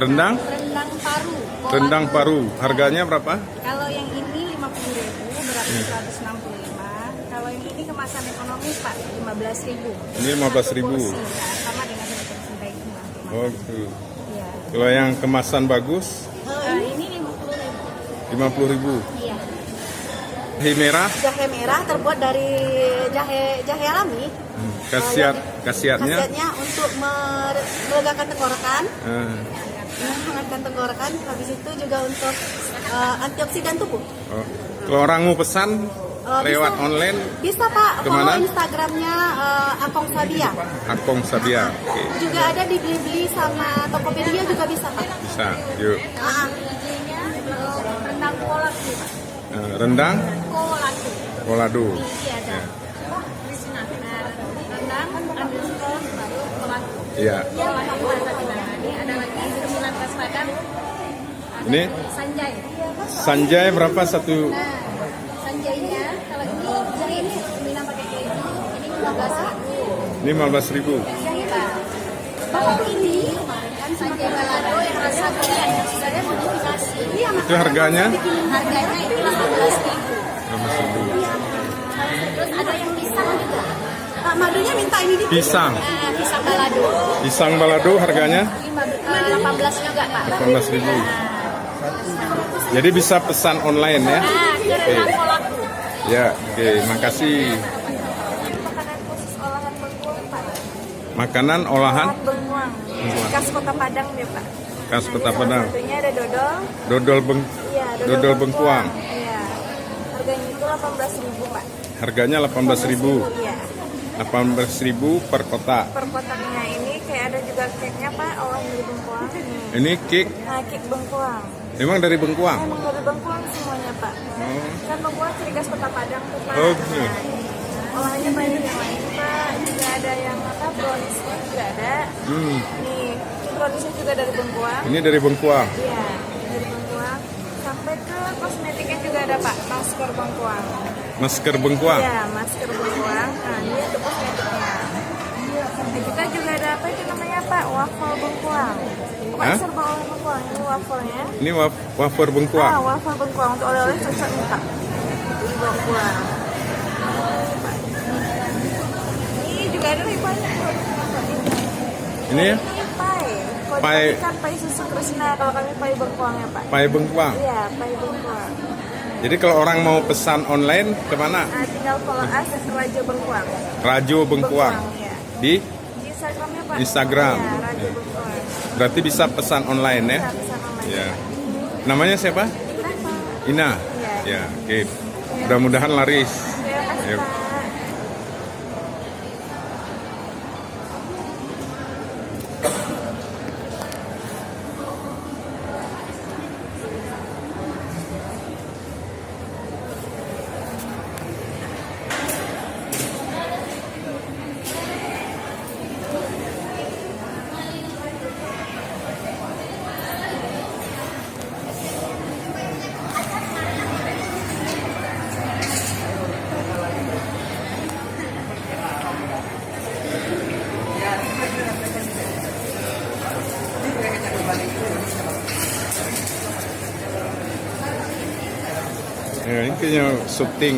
Rendang? Rendang paru. Rendang paru. Harganya berapa? Kalau yang ini 50.000, beratnya 165. Kalau yang ini kemasan ekonomi Pak, 15.000. Ini 15.000. Porsi, nah, sama dengan satu porsi daging lah. Oh, gitu. Iya. Kalau yang kemasan bagus, Ini 50.000. 50.000. Iya. Jahe merah, Jahe merah terbuat dari jahe alami. khasiatnya. Khasiatnya untuk melegakan tenggorokan, Eh, menghangatkan tenggorokan. Habis itu juga untuk antioksidan tubuh. oh. Kalau orang mau pesan lewat Bisa. online, Bisa Pak, Kemana? follow Instagramnya Akong Sabia. Akong Sabia. Oke, Juga ada di Blibli sama Tokopedia juga bisa Pak. bisa. Yuk. IG-nya rendang kolatu. Rendang, Kolatu. kolado. Ini ada. Di sini. Rendang underscore baru kolatu. Iya. Kolatu ini ada lagi cemilan khas Padang. Ada Ini? Sanjay. Sanjay berapa satu? Nah, Sanjaynya kalau ini cemilan pakai keju, ini 15.000. Ini 15.000. Kalau ini kan Sanjay balado yang rasa durian yang sudah modifikasi. Itu harganya? Harganya itu 18.000. 15.000. Terus ada yang pisang juga. Pak Madunya minta ini di Pisang. Pisang balado. Pisang balado harganya 18 juga Pak. 18.000. Jadi bisa pesan online ya? Nah, ke rendang kolatu. Ya, oke, makasih. makanan khusus olahan bengkuang Pak. Makanan olahan Bengkuang. Khas Kota Padang deh Pak. khas Kota Salah Padang. satunya ada dodol. Iya, Iya, dodol bengkuang. Iya. Harganya itu 18.000 Pak. Harganya 18.000. Iya. 18.000 per kotak. Per kotaknya ini kayak ada juga cake-nya Pak, olahan dari bengkuang. Ini cake Nah, cake bengkuang. memang dari Bengkuang. Emang dari bengkuang semuanya Pak. Oh. Kan bengkuang ciri khas Kota Padang tuh Pak. Oh, gitu. Nah, olahannya banyak yang lain Pak. Juga ada yang apa, brownies-nya juga ada. Nih, brownies-nya juga dari bengkuang. Ini dari Bengkuang. Iya, dari bengkuang. Sampai ke kosmetiknya juga ada Pak, masker bengkuang. Masker Bengkuang. Iya, masker bengkuang. Nah, ini untuk kosmetiknya. Nah, kita juga ada apa itu namanya Pak, waffle bengkuang. Pokoknya Hah? serba oleh bengkuang. Ini waffle-nya. Ini wafer Bengkuang. Waffle bengkuang untuk oleh-oleh cocok nih Pak. Ini bengkuang. Ini juga ada nih banyak. Ini ya? Ini pai. Kalau Pai. di kan pai susu Krishna, kalau kami pai bengkuang ya Pak. Pai Bengkuang. Iya, pai bengkuang. Jadi kalau orang mau pesan online kemana? Nah, tinggal follow us Rajo Bengkuang. Rajo Bengkuang. Ya. Di Di Instagramnya Pak. Instagram. Iya, Rajo Bengkuang. berarti bisa pesan online ya? Bisa namanya. Ya. Namanya siapa? Kenapa? Ina. Iya. Ya, oke. Mudah-mudahan laris. Terima kasih Yuk. Pak. Ya, ini kayaknya syuting.